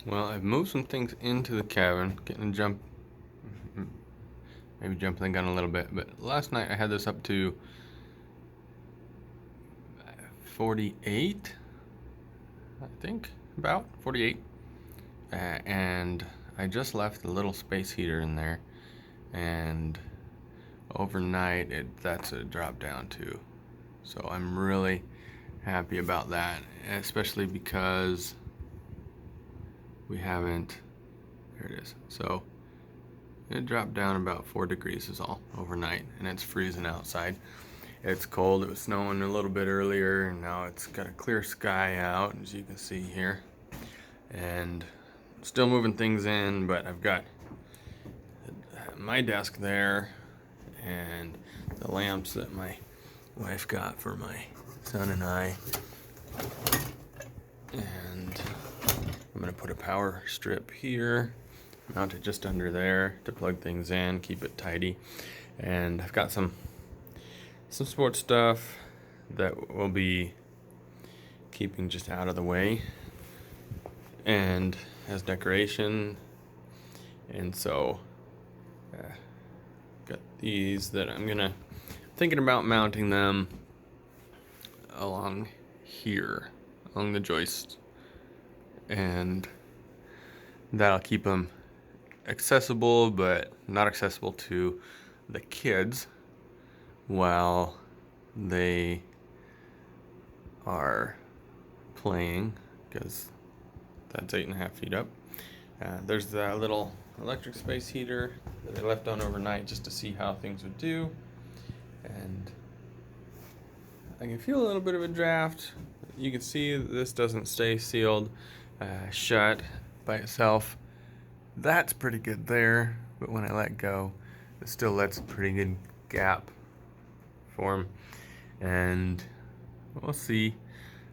Well, I've moved some things into the cabin, getting to maybe jumping the gun a little bit, but last night I had this up to 48, I think, about 48. And I just left the little space heater in there, and overnight that's a drop down too. So I'm really happy about that, especially because we haven't, there it is. So it dropped down about 4 degrees is all overnight, and it's freezing outside. It's cold. It was snowing a little bit earlier, and now it's got a clear sky out, as you can see here. And still moving things in, but I've got my desk there and the lamps that my wife got for my son and I. And I'm gonna put a power strip here, mount it just under there to plug things in, keep it tidy. And I've got some sports stuff that will be keeping just out of the way and as decoration. And so got these that I'm thinking about mounting them along here, along the joist, and that'll keep them accessible but not accessible to the kids while they are playing, because that's 8.5 feet up. There's that little electric space heater that I left on overnight just to see how things would do, and I can feel a little bit of a draft. You can see that this doesn't stay sealed shut by itself. That's pretty good there, but when I let go, it still lets a pretty good gap form. And we'll see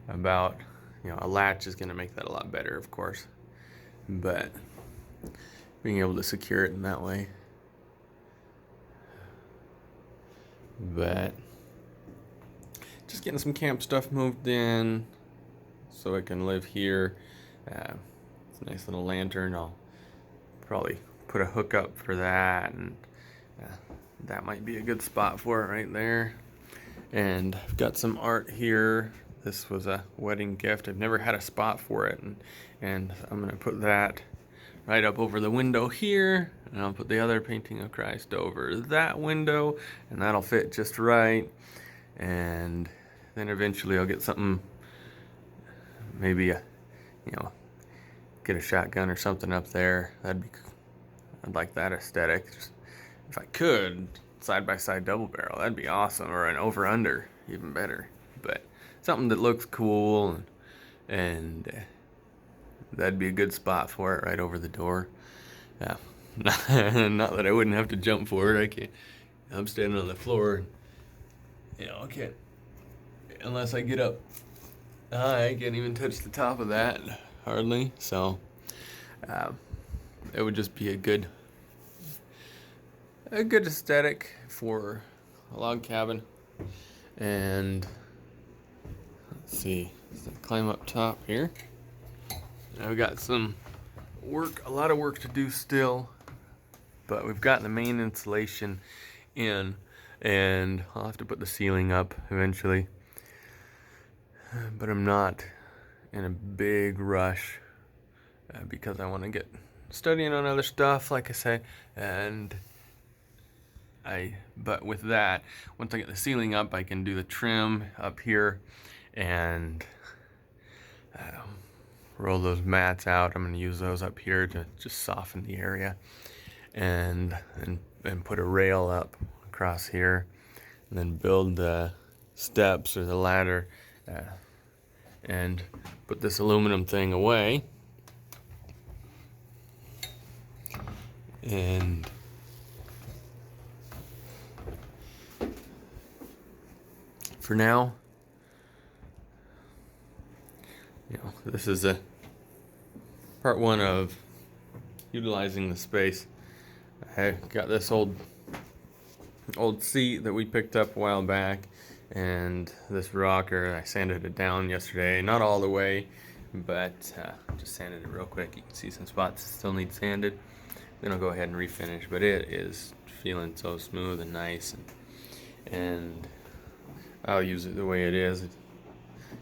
about, a latch is going to make that a lot better, of course, but being able to secure it in that way. But just getting some camp stuff moved in so I can live here. It's a nice little lantern. I'll probably put a hook up for that, and that might be a good spot for it right there. And I've got some art here. This was a wedding gift. I've never had a spot for it, and I'm gonna put that right up over the window here, and I'll put the other painting of Christ over that window, and that'll fit just right. And then eventually I'll get something, maybe get a shotgun or something up there. I'd like that aesthetic. Just, if I could, side by side double barrel, that'd be awesome, or an over under, even better. But something that looks cool, and that'd be a good spot for it right over the door. Yeah. Not that I wouldn't have to jump for it. I can't. I'm standing on the floor. I can't, unless I get up. I can't even touch the top of that, hardly. So it would just be a good aesthetic for a log cabin. And let's see, so climb up top here. I've got a lot of work to do still, but we've got the main insulation in, and I'll have to put the ceiling up eventually. But I'm not in a big rush because I want to get studying on other stuff, like I say, but with that, once I get the ceiling up, I can do the trim up here and roll those mats out. I'm going to use those up here to just soften the area, and put a rail up across here, and then build the steps or the ladder, and put this aluminum thing away. And for now, this is a part one of utilizing the space. I got this old seat that we picked up a while back, and this rocker. I sanded it down yesterday, not all the way, but just sanded it real quick. You can see some spots that still need sanded. Then I'll go ahead and refinish, but it is feeling so smooth and nice, and I'll use it the way it is.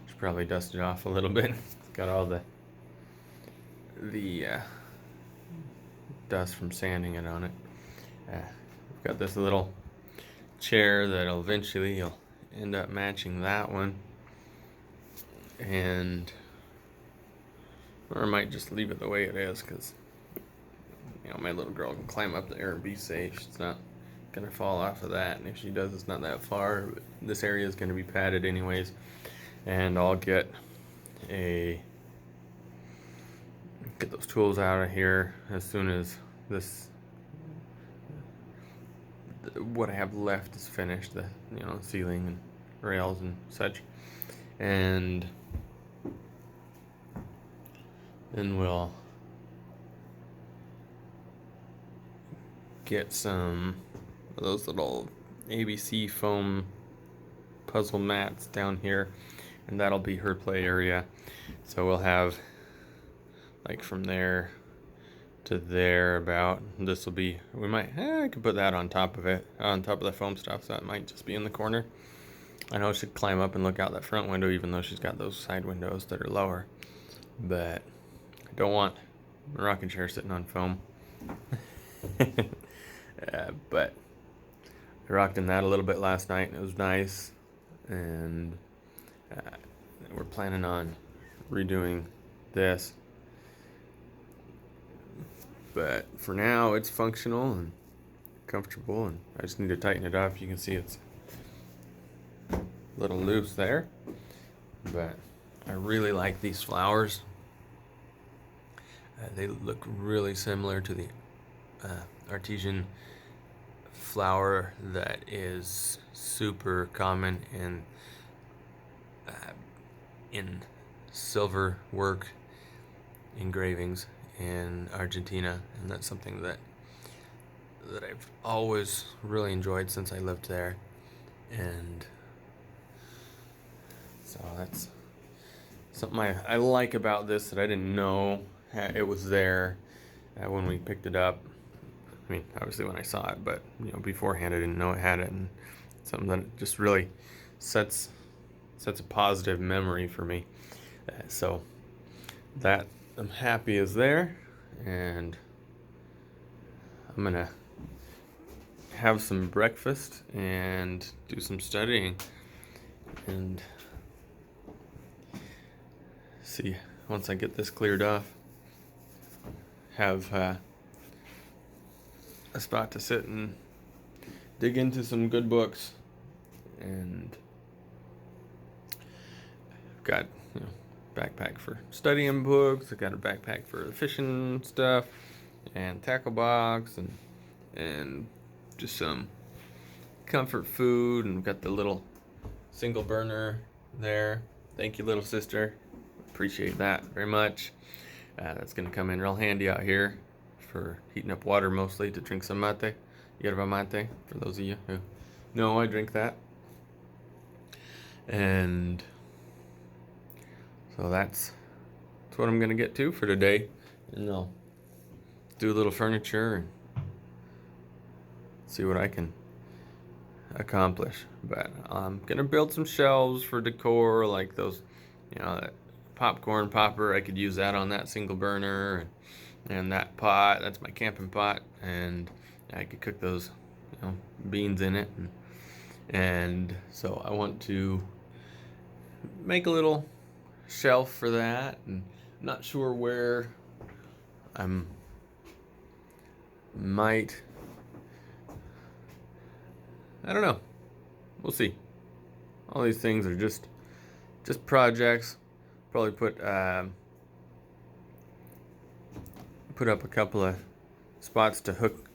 Should probably dust it off a little bit. It's got all the dust from sanding it on it. I've got this little chair that'll eventually you'll end up matching that one, or I might just leave it the way it is, because my little girl can climb up there and be safe. She's not gonna fall off of that, and if she does, it's not that far. But this area is gonna be padded anyways, and I'll get those tools out of here as soon as what I have left is finished, the ceiling and rails and such, and then we'll get some of those little ABC foam puzzle mats down here, and that'll be her play area. So we'll have like from there to there about. This will be, I could put that on top of it, on top of the foam stuff, so it might just be in the corner. I know she'd climb up and look out that front window, even though she's got those side windows that are lower, but I don't want a rocking chair sitting on foam. But I rocked in that a little bit last night, and it was nice, and we're planning on redoing this, but for now it's functional and comfortable, and I just need to tighten it up. You can see it's a little loose there, but I really like these flowers. They look really similar to the artesian flower that is super common in silver work engravings in Argentina, and that's something that I've always really enjoyed since I lived there, and so that's something I like about this that I didn't know it was there when we picked it up. I mean, obviously when I saw it, but beforehand I didn't know it had it, and something that just really sets a positive memory for me. So that I'm happy is there, and I'm gonna have some breakfast and do some studying, and see, once I get this cleared off, have a spot to sit and dig into some good books. And I've got backpack for studying books. I've got a backpack for the fishing stuff, and tackle box, and just some comfort food, and we've got the little single burner there. Thank you, little sister. Appreciate that very much. That's going to come in real handy out here for heating up water, mostly to drink some mate, yerba mate, for those of you who know I drink that. And so that's what I'm going to get to for today, and I'll do a little furniture and see what I can accomplish. But I'm going to build some shelves for decor, like those, that popcorn popper. I could use that on that single burner, and that pot, that's my camping pot, and I could cook those beans in it, and so I want to make a little shelf for that, and I'm not sure where I don't know, we'll see. All these things are just projects. Probably put up a couple of spots to hook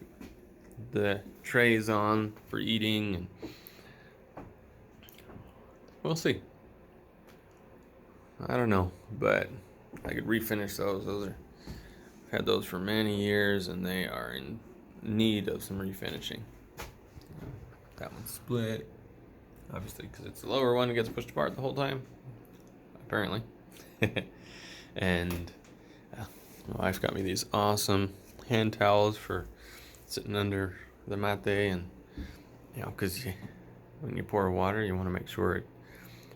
the trays on for eating, and we'll see. I don't know, but I could refinish those. I've had those for many years, and they are in need of some refinishing. That one's split, obviously, because it's the lower one that gets pushed apart the whole time, apparently. And my wife got me these awesome hand towels for sitting under the mate, and because when you pour water, you want to make sure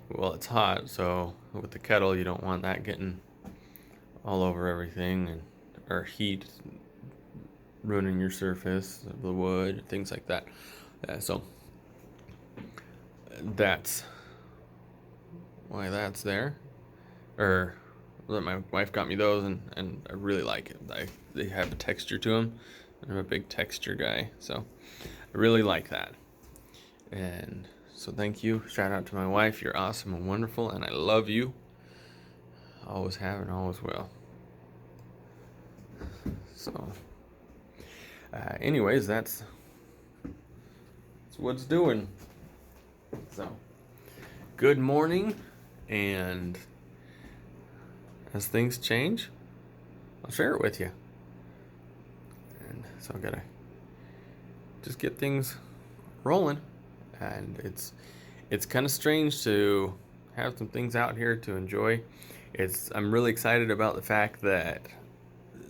it's hot. So with the kettle, you don't want that getting all over everything, or heat ruining your surface, the wood, things like that. So that's why that's there. Or my wife got me those, and I really like it. They have a texture to them. I'm a big texture guy, so I really like that. And so thank you. Shout out to my wife. You're awesome and wonderful, and I love you. Always have and always will. So, anyways, that's what's doing. So, good morning, and as things change, I'll share it with you. And so I gotta just get things rolling, and it's kind of strange to have some things out here to enjoy. I'm really excited about the fact that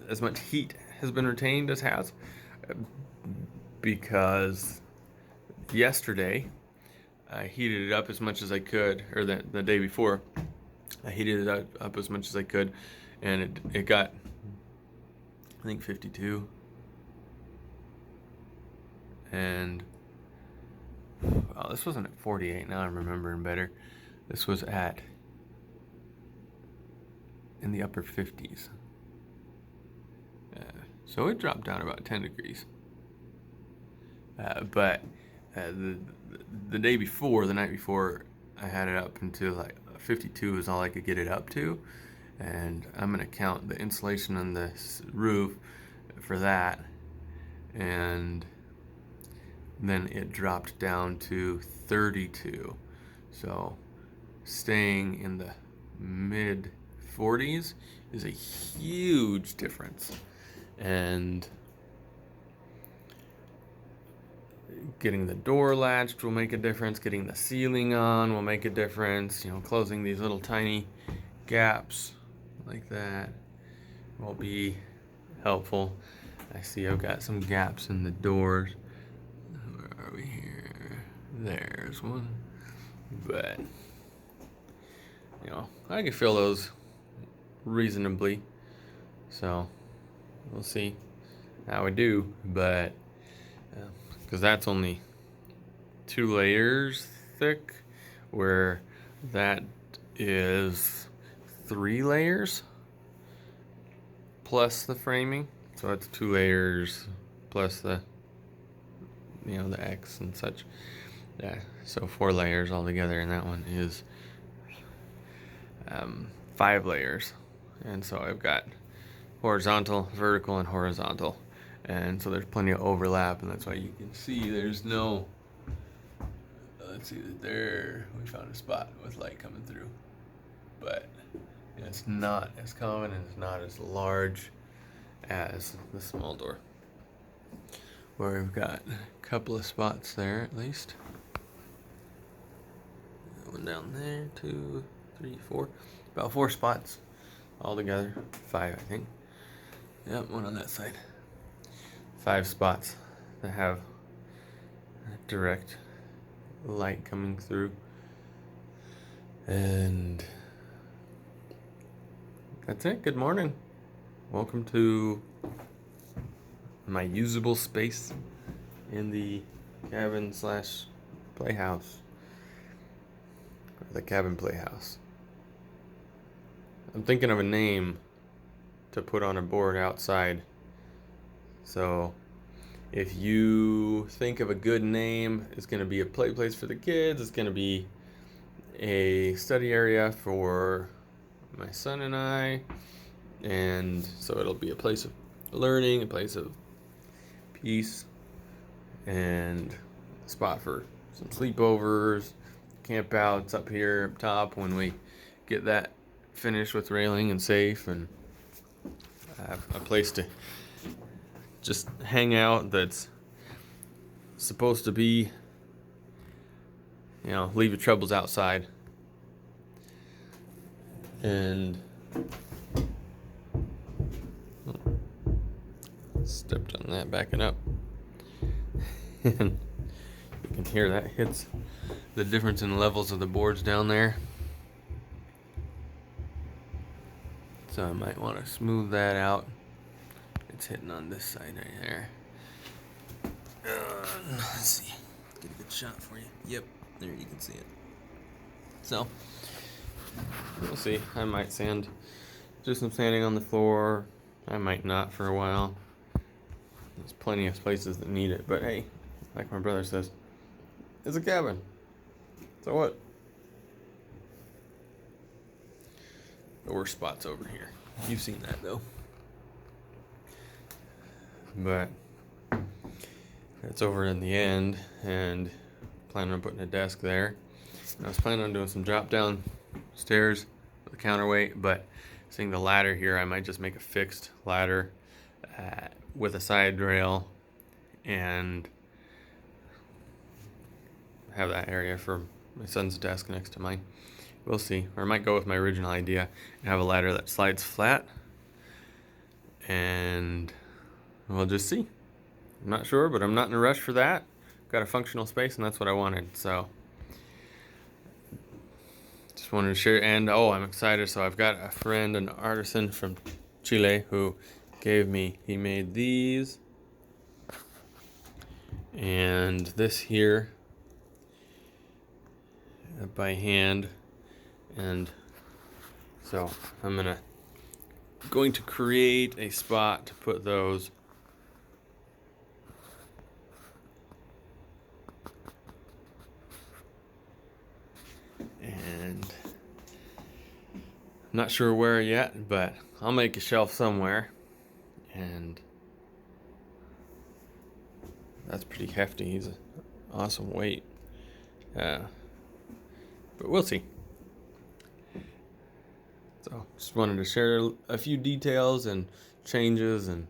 as much heat has been retained as has, because yesterday I heated it up as much as I could, or the day before I heated it up as much as I could, and it got, I think, 52, and this wasn't at 48. Now I'm remembering better. This was in the upper 50s. So it dropped down about 10 degrees. But the day before, the night before, I had it up until like 52 is all I could get it up to. And I'm going to count the insulation on the roof for that. And then it dropped down to 32. So staying in the mid 40s is a huge difference. And getting the door latched will make a difference. Getting the ceiling on will make a difference. Closing these little tiny gaps like that will be helpful. I see I've got some gaps in the doors. Where are we here? There's one. But, I can fill those reasonably. So, we'll see how we do. But, because that's only 2 layers thick, where that is 3 layers plus the framing. So it's 2 layers plus the X and such. Yeah, so 4 layers altogether, and that one is 5 layers. And so I've got horizontal, vertical, and horizontal. And so there's plenty of overlap, and that's why you can see there's no, let's see, there we found a spot with light coming through. But it's not as common, and it's not as large as the small door, where we've got a couple of spots there at least. One down there, 2, 3, 4, about 4 spots altogether. 5, I think. Yep, one on that side. 5 spots that have direct light coming through. And that's it. Good morning. Welcome to my usable space in the cabin / playhouse. Or the cabin playhouse. I'm thinking of a name to put on a board outside. So if you think of a good name, it's going to be a play place for the kids. It's going to be a study area for my son and I. And so it'll be a place of learning, a place of peace, and a spot for some sleepovers, campouts up here up top when we get that finished with railing and safe, and have a place to just hang out that's supposed to be, leave your troubles outside. And Stepped on that backing up. And you can hear that hits the difference in levels of the boards down there. So I might want to smooth that out. It's hitting on this side right there. Let's see. Get a good shot for you. Yep, there you can see it. So, we'll see. I might do some sanding on the floor. I might not for a while. There's plenty of places that need it, but hey, like my brother says, it's a cabin. So what? The worst spot's over here. You've seen that though. But it's over in the end, and planning on putting a desk there. I was planning on doing some drop down stairs with a counterweight, but seeing the ladder here, I might just make a fixed ladder with a side rail and have that area for my son's desk next to mine. We'll see. Or I might go with my original idea and have a ladder that slides flat, and we'll just see. I'm not sure, but I'm not in a rush for that. Got a functional space, and that's what I wanted. So just wanted to share. And I'm excited. So I've got a friend, an artisan from Chile, who he made these, and this here by hand. And so I'm going to create a spot to put those. And I'm not sure where yet, but I'll make a shelf somewhere. And that's pretty hefty. He's an awesome weight. But we'll see. So just wanted to share a few details and changes, and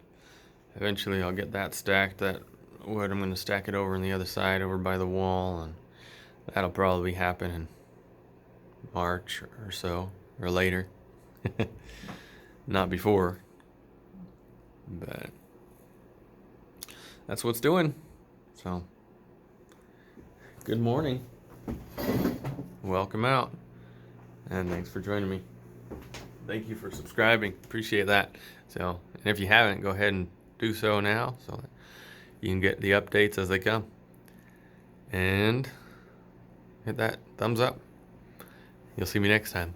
eventually I'll get that stacked. That wood, I'm going to stack it over on the other side, over by the wall, and that'll probably happen in March or so, or later. Not before. But that's what's doing. So, good morning. Welcome out. And thanks for joining me. Thank you for subscribing. Appreciate that. So, and if you haven't, go ahead and do so now so that you can get the updates as they come. And hit that thumbs up. You'll see me next time.